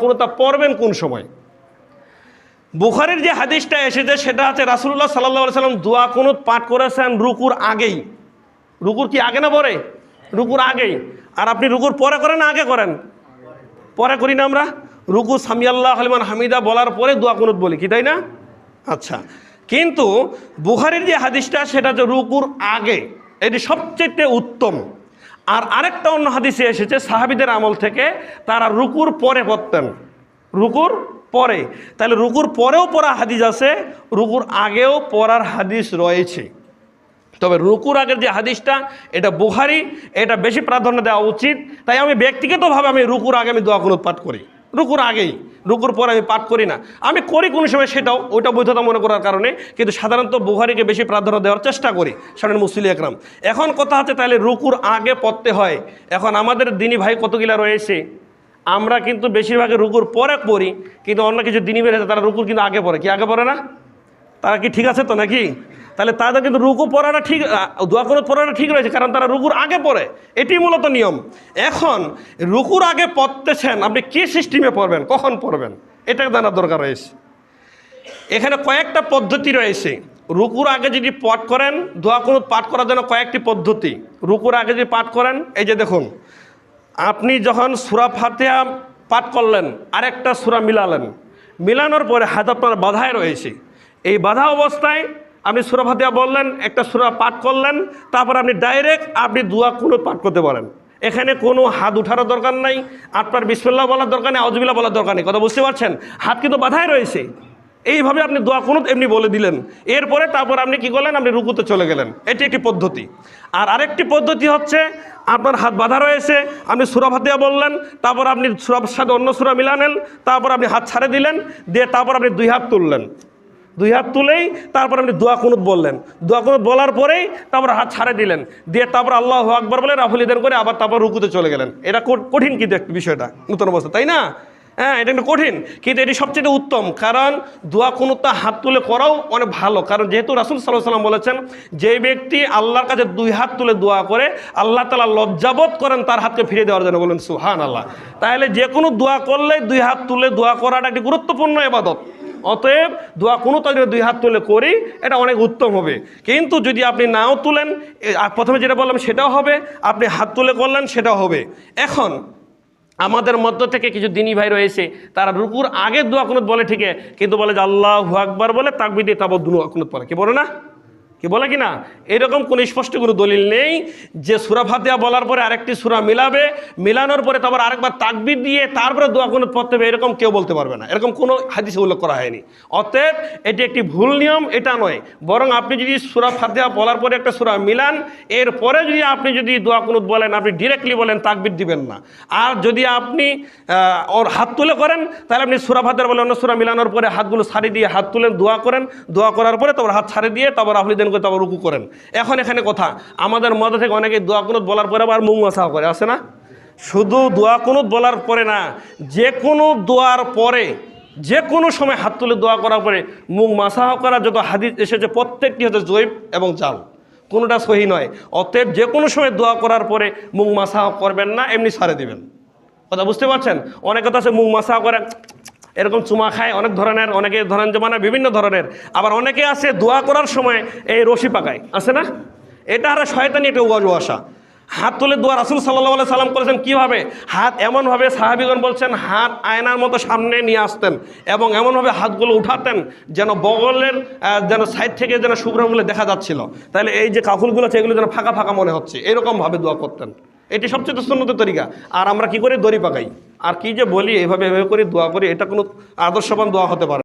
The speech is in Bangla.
কুনুত পড়বেন কোন সময়? বুখারীর যে হাদিসটা এসেছে সেটা হচ্ছে রাসূলুল্লাহ সাল্লাল্লাহু আলাইহি ওয়াসাল্লাম দোয়া কুনুত পাঠ করেছেন রুকুর আগেই। রুকুর কি আগে না পরে? রুকুর আগেই। আর আপনি রুকুর পরে করেন না আগে করেন? পরে করি না আমরা? রুকু সামি আল্লাহু লিমান হামিদা বলার পরে দোয়া কুনুত বলি কি, তাই না? আচ্ছা, কিন্তু বুখারীর যে হাদিসটা সেটা হচ্ছে রুকুর আগে, এটি সবচেয়ে উত্তম। আর আরেকটা অন্য হাদিসে এসেছে সাহাবীদের আমল থেকে তারা রুকুর পরে পড়তেন, রুকুর পরে। তাহলে রুকুর পরেও পড়া হাদিস আছে, রুকুর আগেও পড়ার হাদিস রয়েছে। তবে রুকুর আগের যে হাদিসটা এটা বুখারী, এটা বেশি প্রাধান্য দেওয়া উচিত। তাই আমি ব্যক্তিগতভাবে আমি রুকুর আগে আমি দোয়া কুনুত পাঠ করি, রুকুর আগেই। রুকুর পরে আমি পাঠ করি না, আমি করি কোনো সময় সেটাও, ওইটা বৈধতা মনে করার কারণে, কিন্তু সাধারণত বুখারীকে বেশি প্রাধান্য দেওয়ার চেষ্টা করি সাধারণ মুসলিম একরাম। এখন কথা হচ্ছে তাহলে রুকুর আগে পড়তে হয়। এখন আমাদের দিনী ভাই কতগুলা রয়েছে, আমরা কিন্তু বেশিরভাগে রুকুর পরে পড়ি, কিন্তু অন্য কিছু দিনী বের আছে তারা রুকুর কিন্তু আগে পড়ে। কি আগে পড়ে না? তারা কি ঠিক আছে তো নাকি? তাহলে তাদের কিন্তু রুকু পড়াটা ঠিক, দোয়া কুনুত পড়াটা ঠিক রয়েছে, কারণ তারা রুকুর আগে পড়ে, এটি মূলত নিয়ম। এখন রুকুর আগে পড়তেছেন, আপনি কি সিস্টেমে পড়বেন, কখন পড়বেন, এটা জানার দরকার রয়েছে। এখানে কয়েকটা পদ্ধতি রয়েছে। রুকুর আগে যদি পাঠ করেন, দোয়া কুনুত পাঠ করার জন্য কয়েকটি পদ্ধতি। রুকুর আগে যদি পাঠ করেন, এই যে দেখুন, আপনি যখন সূরা ফাতিহা পাঠ করলেন, আরেকটা সূরা মিলালেন, মিলানোর পরে হাত আপনার বাঁধায় রয়েছে, এই বাঁধা অবস্থায় আপনি সূরা ফাতিহা বললেন, একটা সূরা পাঠ করলেন, তারপর আপনি ডাইরেক্ট আপনি দোয়া কুনুত পাঠ করতে পারেন। এখানে কোনো হাত উঠানোর দরকার নাই, আপনার বিসমিল্লাহ বলার দরকার নেই, আউযুবিল্লাহ বলার দরকার নেই। কথা বুঝতে পারছেন? হাত কিন্তু বাঁধায় রয়েছে। এইভাবে আপনি দোয়া কুনুত এমনি বলে দিলেন, এরপরে তারপর আপনি কি করলেন, আপনি রুকুতে চলে গেলেন। এটি একটি পদ্ধতি। আর আরেকটি পদ্ধতি হচ্ছে, আপনার হাত বাঁধা রয়েছে, আপনি সূরা ফাতিহা বললেন, তারপর আপনি সূরার সাথে অন্য সূরা মিলালেন, তারপর আপনি হাত ছাড়ে দিলেন, দিয়ে তারপর আপনি দুই হাত তুললেন, দুই হাত তুলেই তারপর আপনি দোয়া কুনুত বললেন, দোয়া কুনুত বলার পরেই তারপর হাত ছাড়ে দিলেন, দিয়ে তারপর আল্লাহু আকবার বলে রাফুল ইদান করে আবার তারপর রুকুতে চলে গেলেন। এটা কঠিন কিন্তু একটু বিষয়টা, নতুন অবস্থা, তাই না? হ্যাঁ, এটা একটু কঠিন, কিন্তু এটি সবচেয়ে উত্তম। কারণ দোয়া কুনুতটা হাত তুলে করাও অনেক ভালো, কারণ যেহেতু রাসূল সাল্লাল্লাহু আলাইহি ওয়াসাল্লাম বলেছেন, যে ব্যক্তি আল্লাহর কাছে দুই হাত তুলে দোয়া করে আল্লাহ তাআলা লজ্জাবোধ করেন তার হাতকে ফিরে দেওয়ার জন্য। বলেন সুবহানাল্লাহ। তাহলে যে কোনো দোয়া করলে দুই হাত তুলে দোয়া করাটা একটি গুরুত্বপূর্ণ ইবাদত। অতএব দোয়া কুনুত যদি দুই হাত তুলে করি এটা অনেক উত্তম হবে। কিন্তু যদি আপনি নাও তুলেন, প্রথমে যেটা বললাম সেটাও হবে, আপনি হাত তুলে করলেন সেটাও হবে। এখন আমাদের মধ্য থেকে কিছু দিনী ভাই রয়েছে, তারা রুকুর আগে দোয়া কুনুত বলে ঠিকই, কিন্তু বলে যে আল্লাহু আকবার বলে তাকবীর দিয়ে তারপর দোয়া কুনুত পড়ে। কি বলে না? কি বলে কি না? এরকম কোনো স্পষ্ট কোনো দলিল নেই যে সূরা ফাতিহা বলার পরে আরেকটি সূরা মিলাবে, মিলানোর পরে তারপর আরেকবার তাকবীর দিয়ে তারপরে দোয়া কুনুত পড়তে হবে, এরকম কেউ বলতে পারবে না। এরকম কোনো হাদিসে উল্লেখ করা হয়নি। অতএব এটি একটি ভুল নিয়ম, এটা নয়। বরং আপনি যদি সূরা ফাতিহা বলার পরে একটা সূরা মিলান, এরপরে যদি আপনি যদি দোয়া কুনুত বলেন, আপনি ডিরেক্টলি বলেন, তাকবীর দিবেন না। আর যদি আপনি ওর হাত তুলে করেন, তাহলে আপনি সূরা ফাতিহা বলে অন্য সূরা মিলানোর পরে হাতগুলো ছাড়ি দিয়ে হাত তুলেন, দোয়া করেন, দোয়া করার পরে তারপর হাত ছাড়ি দিয়ে তারপর আপনি করে তারপর রুকু করেন। এখন এখানে কথা, আমাদের মধ্যে থেকে অনেকে দোয়া কুনুত বলার পরে আবার মুখ মাসাও করে, আছে না? শুধু দোয়া কুনুত বলার পরে না, যে কোনো দোয়ার পরে যে কোনো সময় হাত তুলে দোয়া করার পরে মুখ মাসাহ করা যত হাদিস এসেছে প্রত্যেকটি হচ্ছে জয়ীফ এবং জাল, কোনোটা সহি নয়। অতএব যে কোনো সময় দোয়া করার পরে মুখ মাসাহ করবেন না, এমনি ছাড়ে দিবেন। কথা বুঝতে পারছেন? অনেক কথা আছে মুখ মাসাহ করে এরকম চুমা খায়, অনেক ধরনের, অনেকে ধরেন জমানা বিভিন্ন ধরনের। আবার অনেকে আছে দোয়া করার সময় এই রশি পাকায়, আছে না? এটা আর শয়তানি একটা ওয়াজওয়াসা। হাত তুলে দোয়া রাসূল সাল্লাল্লাহু আলাইহি সাল্লাম করেছেন কীভাবে? হাত এমনভাবে, সাহাবীগণ বলছেন হাত আয়নার মতো সামনে নিয়ে আসতেন এবং এমনভাবে হাতগুলো উঠাতেন যেন বগলের যেন সাইড থেকে যেন শুভ্রগুলো দেখা যাচ্ছিল। তাহলে এই যে কাফুলগুলো আছে এগুলো যেন ফাঁকা ফাঁকা মনে হচ্ছে, এরকমভাবে দোয়া করতেন। এটি সবচেয়ে সুন্নতের তরিকা। আর আমরা কি করি? দড়ি পাকাই। আর কি যে বলি, এভাবে এভাবে করে দোয়া করি, এটা কোনো আদর্শবান দোয়া হতে পারে।